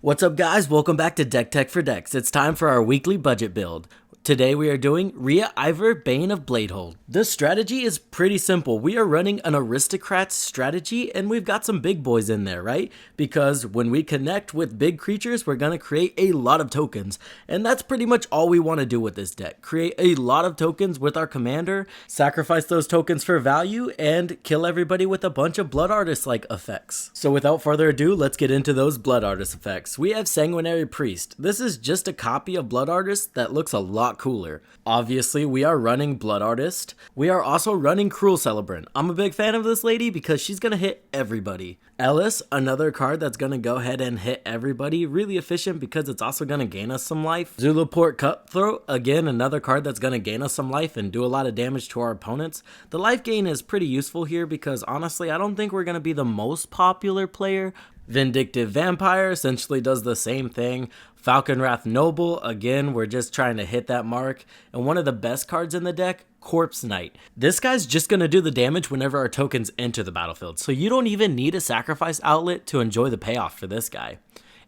What's up guys, welcome back to Deck Tech for Decks. It's time for our weekly budget build. Today we are doing RIA Ivor, Bane of Bladehold. This strategy is pretty simple. We are running an aristocrat strategy and we've got some big boys in there, right? Because when we connect with big creatures, we're going to create a lot of tokens. And that's pretty much all we want to do with this deck. Create a lot of tokens with our commander, sacrifice those tokens for value, and kill everybody with a bunch of Blood Artist-like effects. So without further ado, let's get into those Blood Artist effects. We have Sanguinary Priest. This is just a copy of Blood Artist that looks a lot cooler. Obviously, we are running Blood Artist. We are also running Cruel Celebrant. I'm a big fan of this lady because she's gonna hit everybody. Ellis, another card that's gonna go ahead and hit everybody. Really efficient because it's also gonna gain us some life. Zulaport Cutthroat, again, another card that's gonna gain us some life and do a lot of damage to our opponents. The life gain is pretty useful here because honestly, I don't think we're gonna be the most popular player. Vindictive Vampire essentially does the same thing. Falconwrath Noble, again, we're just trying to hit that mark. And one of the best cards in the deck, Corpse Knight. This guy's just going to do the damage whenever our tokens enter the battlefield, so you don't even need a sacrifice outlet to enjoy the payoff for this guy.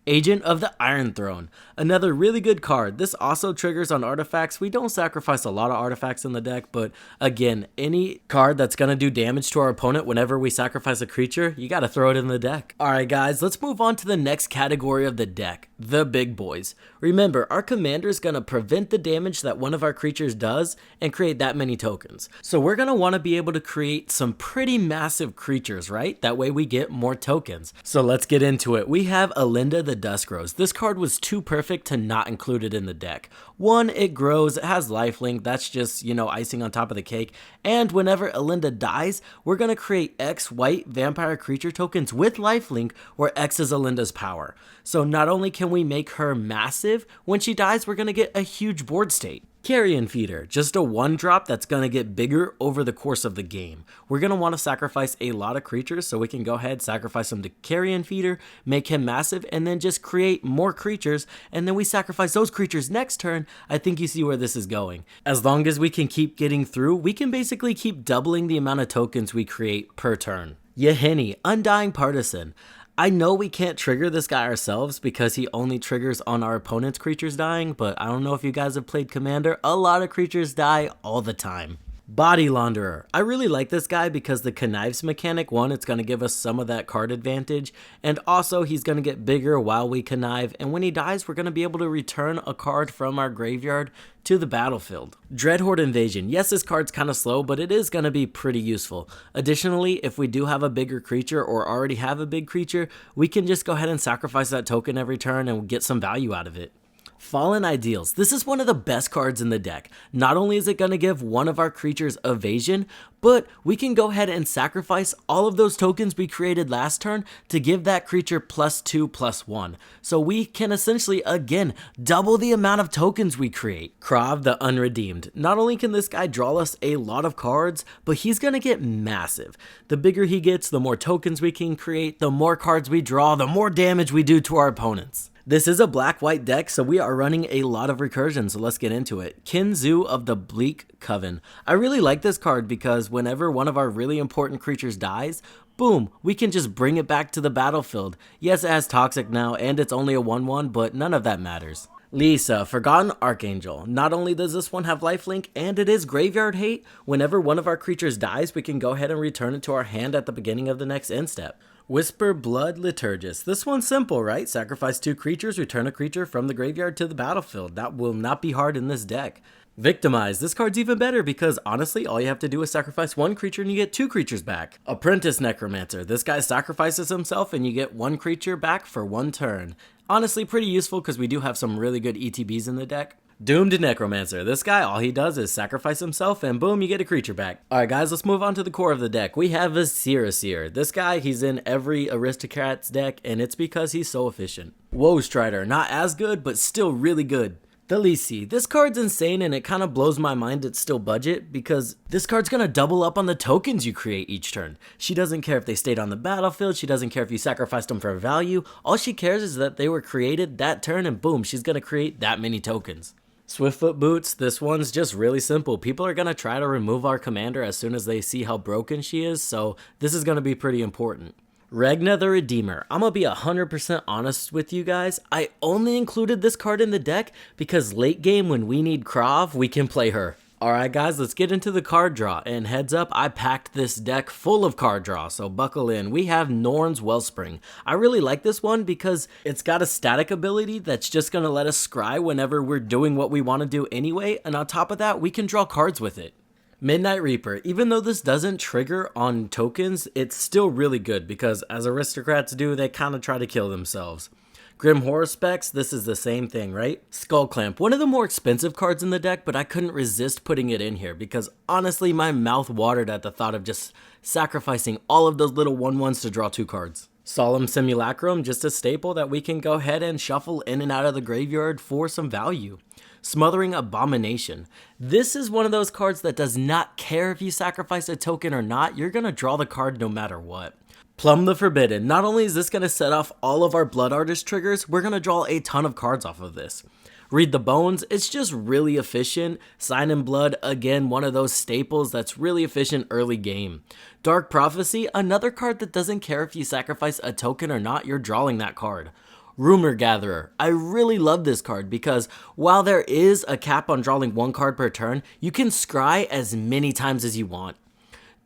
Agent of the Iron Throne, another really good card. This also triggers on artifacts. We don't sacrifice a lot of artifacts in the deck, but again, any card that's going to do damage to our opponent whenever we sacrifice a creature, you got to throw it in the deck. Alright guys, let's move on to the next category of the deck, the big boys. Remember, our commander is going to prevent the damage that one of our creatures does and create that many tokens. So we're going to want to be able to create some pretty massive creatures, right? That way we get more tokens. So let's get into it. We have Alinda the Duskrose. This card was too perfect to not include it in the deck. One, it grows, it has lifelink, that's just, icing on top of the cake. And whenever Alinda dies, we're going to create X white vampire creature tokens with lifelink where X is Alinda's power. So not only can we make her massive, when she dies, we're going to get a huge board state. Carrion Feeder, just a 1-drop that's going to get bigger over the course of the game. We're going to want to sacrifice a lot of creatures, so we can go ahead, sacrifice him to Carrion Feeder, make him massive, and then just create more creatures, and then we sacrifice those creatures next turn. I think you see where this is going. As long as we can keep getting through, we can basically keep doubling the amount of tokens we create per turn. Yahenni, Undying Partisan. I know we can't trigger this guy ourselves because he only triggers on our opponent's creatures dying, but I don't know if you guys have played Commander, a lot of creatures die all the time. Body Launderer. I really like this guy because the connives mechanic, one, it's going to give us some of that card advantage, and also he's going to get bigger while we connive, and when he dies, we're going to be able to return a card from our graveyard to the battlefield. Dreadhorde Invasion. Yes, this card's kind of slow, but it is going to be pretty useful. Additionally, if we do have a bigger creature or already have a big creature, we can just go ahead and sacrifice that token every turn and get some value out of it. Fallen Ideals. This is one of the best cards in the deck. Not only is it going to give one of our creatures evasion, but we can go ahead and sacrifice all of those tokens we created last turn to give that creature +2/+1. So we can essentially, again, double the amount of tokens we create. Krav the Unredeemed. Not only can this guy draw us a lot of cards, but he's going to get massive. The bigger he gets, the more tokens we can create, the more cards we draw, the more damage we do to our opponents. This is a black-white deck, so we are running a lot of recursion, so let's get into it. Kinzu of the Bleak Coven. I really like this card because whenever one of our really important creatures dies, boom, we can just bring it back to the battlefield. Yes, it has Toxic now, and it's only a 1/1, but none of that matters. Lisa, Forgotten Archangel. Not only does this one have lifelink, and it is graveyard hate, whenever one of our creatures dies, we can go ahead and return it to our hand at the beginning of the next end step. Whisper Blood Liturgist. This one's simple, right? Sacrifice 2 creatures, return a creature from the graveyard to the battlefield. That will not be hard in this deck. Victimize. This card's even better because honestly, all you have to do is sacrifice 1 creature and you get 2 creatures back. Apprentice Necromancer. This guy sacrifices himself and you get 1 creature back for 1 turn. Honestly, pretty useful because we do have some really good ETBs in the deck. Doomed Necromancer. This guy, all he does is sacrifice himself and boom, you get a creature back. Alright guys, let's move on to the core of the deck. We have Viscera. This guy, he's in every aristocrat's deck and it's because he's so efficient. Woe Strider. Not as good, but still really good. Delisi. This card's insane and it kind of blows my mind it's still budget because this card's going to double up on the tokens you create each turn. She doesn't care if they stayed on the battlefield, she doesn't care if you sacrificed them for value, all she cares is that they were created that turn and boom, she's going to create that many tokens. Swiftfoot Boots, this one's just really simple. People are going to try to remove our commander as soon as they see how broken she is, so this is going to be pretty important. Regna the Redeemer. I'm gonna be 100% honest with you guys. I only included this card in the deck because late game when we need Krav, we can play her. Alright guys, let's get into the card draw, and heads up, I packed this deck full of card draw, so buckle in. We have Norn's Wellspring. I really like this one because it's got a static ability that's just gonna let us scry whenever we're doing what we want to do anyway, and on top of that, we can draw cards with it. Midnight Reaper. Even though this doesn't trigger on tokens, it's still really good because as aristocrats do, they kind of try to kill themselves. Grim Horror Specs, this is the same thing, right? Skull Clamp, one of the more expensive cards in the deck, but I couldn't resist putting it in here because honestly my mouth watered at the thought of just sacrificing all of those little 1/1s to draw 2 cards. Solemn Simulacrum, just a staple that we can go ahead and shuffle in and out of the graveyard for some value. Smothering Abomination. This is one of those cards that does not care if you sacrifice a token or not, you're gonna draw the card no matter what. Plumb the Forbidden. Not only is this gonna set off all of our Blood Artist triggers, we're gonna draw a ton of cards off of this. Read the Bones, it's just really efficient. Sign in Blood, again, one of those staples that's really efficient early game. Dark Prophecy, another card that doesn't care if you sacrifice a token or not, you're drawing that card. Rumor Gatherer. I really love this card because while there is a cap on drawing 1 card per turn, you can scry as many times as you want.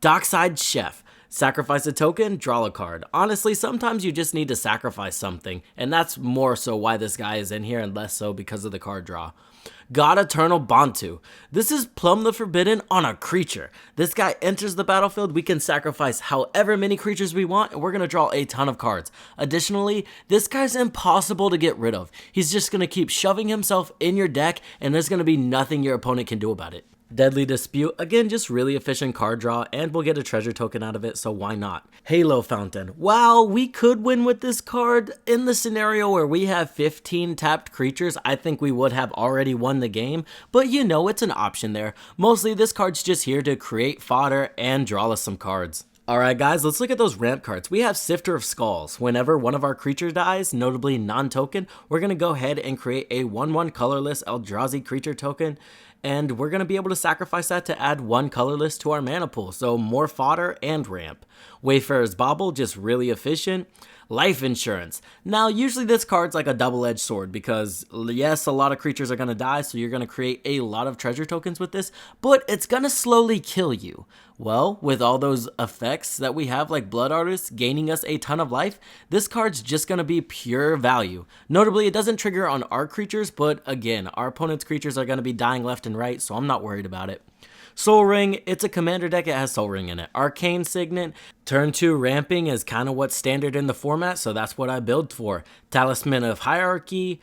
Dockside Chef. Sacrifice a token, draw a card. Honestly, sometimes you just need to sacrifice something, and that's more so why this guy is in here and less so because of the card draw. God Eternal Bantu. This is Plumb the Forbidden on a creature. This guy enters the battlefield, we can sacrifice however many creatures we want, and we're going to draw a ton of cards. Additionally, this guy's impossible to get rid of. He's just going to keep shoving himself in your deck, and there's going to be nothing your opponent can do about it. Deadly Dispute, again, just really efficient card draw, and we'll get a treasure token out of it, so why not? Halo Fountain. While we could win with this card, in the scenario where we have 15 tapped creatures, I think we would have already won the game, but you know, it's an option there. Mostly, this card's just here to create fodder and draw us some cards. Alright guys, let's look at those ramp cards. We have Sifter of Skulls. Whenever one of our creatures dies, notably non-token, we're going to go ahead and create a 1/1 colorless Eldrazi creature token, and we're going to be able to sacrifice that to add 1 colorless to our mana pool, so more fodder and ramp. Wayfarer's Bauble, just really efficient. Life Insurance. Now, usually this card's like a double-edged sword because, yes, a lot of creatures are going to die, so you're going to create a lot of treasure tokens with this, but it's going to slowly kill you. Well, with all those effects that we have, like Blood Artist, gaining us a ton of life, this card's just going to be pure value. Notably, it doesn't trigger on our creatures, but again, our opponent's creatures are going to be dying left and right, so I'm not worried about it. Soul Ring, it's a commander deck, it has Soul Ring in it. Arcane Signet, turn 2 ramping is kind of what's standard in the format, so that's what I build for. Talisman of Hierarchy,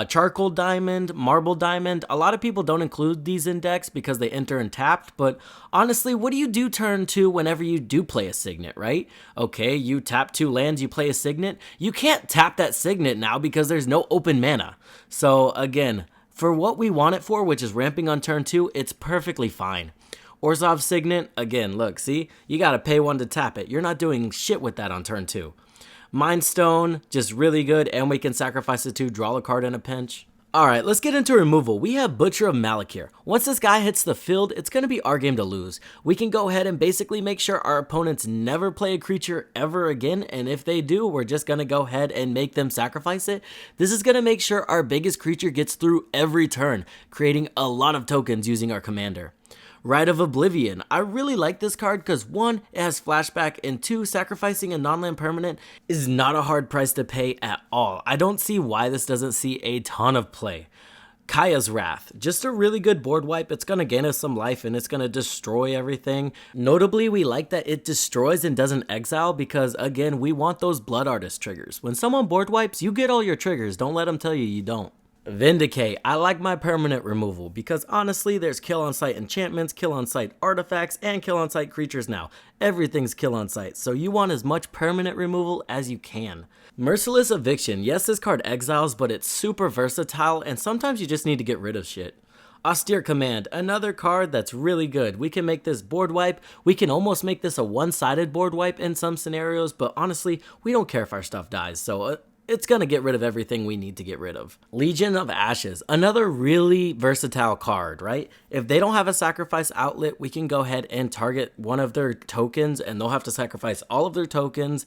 Charcoal Diamond, Marble Diamond. A lot of people don't include these in decks because they enter untapped, but honestly, what do you do turn 2 whenever you do play a Signet, right? Okay, you tap 2 lands, you play a Signet. You can't tap that Signet now because there's no open mana. So again, for what we want it for, which is ramping on turn 2, it's perfectly fine. Orzhov Signet, again, look, see? You gotta pay 1 to tap it. You're not doing shit with that on turn 2. Mind Stone, just really good, and we can sacrifice it to draw a card in a pinch. Alright, let's get into removal. We have Butcher of Malakir. Once this guy hits the field, it's going to be our game to lose. We can go ahead and basically make sure our opponents never play a creature ever again, and if they do, we're just going to go ahead and make them sacrifice it. This is going to make sure our biggest creature gets through every turn, creating a lot of tokens using our commander. Rite of Oblivion. I really like this card because 1, it has flashback, and 2, sacrificing a non-land permanent is not a hard price to pay at all. I don't see why this doesn't see a ton of play. Kaya's Wrath, just a really good board wipe. It's going to gain us some life and it's going to destroy everything. Notably, we like that it destroys and doesn't exile because, again, we want those Blood Artist triggers. When someone board wipes, you get all your triggers. Don't let them tell you you don't. Vindicate. I like my permanent removal because honestly there's kill on sight enchantments, kill on sight artifacts, and kill on sight creatures now. Everything's kill on sight, so you want as much permanent removal as you can. Merciless Eviction. Yes, this card exiles, but it's super versatile and sometimes you just need to get rid of shit. Austere Command, another card that's really good. We can make this board wipe. We can almost make this a one-sided board wipe in some scenarios, but honestly, we don't care if our stuff dies, so it's gonna get rid of everything we need to get rid of. Legion of Ashes, another really versatile card, right? If they don't have a sacrifice outlet, we can go ahead and target one of their tokens and they'll have to sacrifice all of their tokens.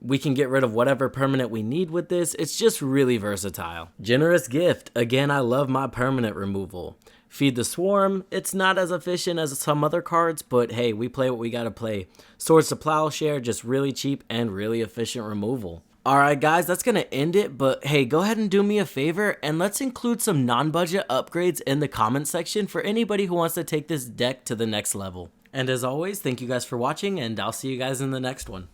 We can get rid of whatever permanent we need with this. It's just really versatile. Generous Gift, again, I love my permanent removal. Feed the Swarm, it's not as efficient as some other cards, but hey, we play what we gotta play. Swords to Plowshare, just really cheap and really efficient removal. Alright guys, that's gonna end it, but hey, go ahead and do me a favor and let's include some non-budget upgrades in the comment section for anybody who wants to take this deck to the next level. And as always, thank you guys for watching and I'll see you guys in the next one.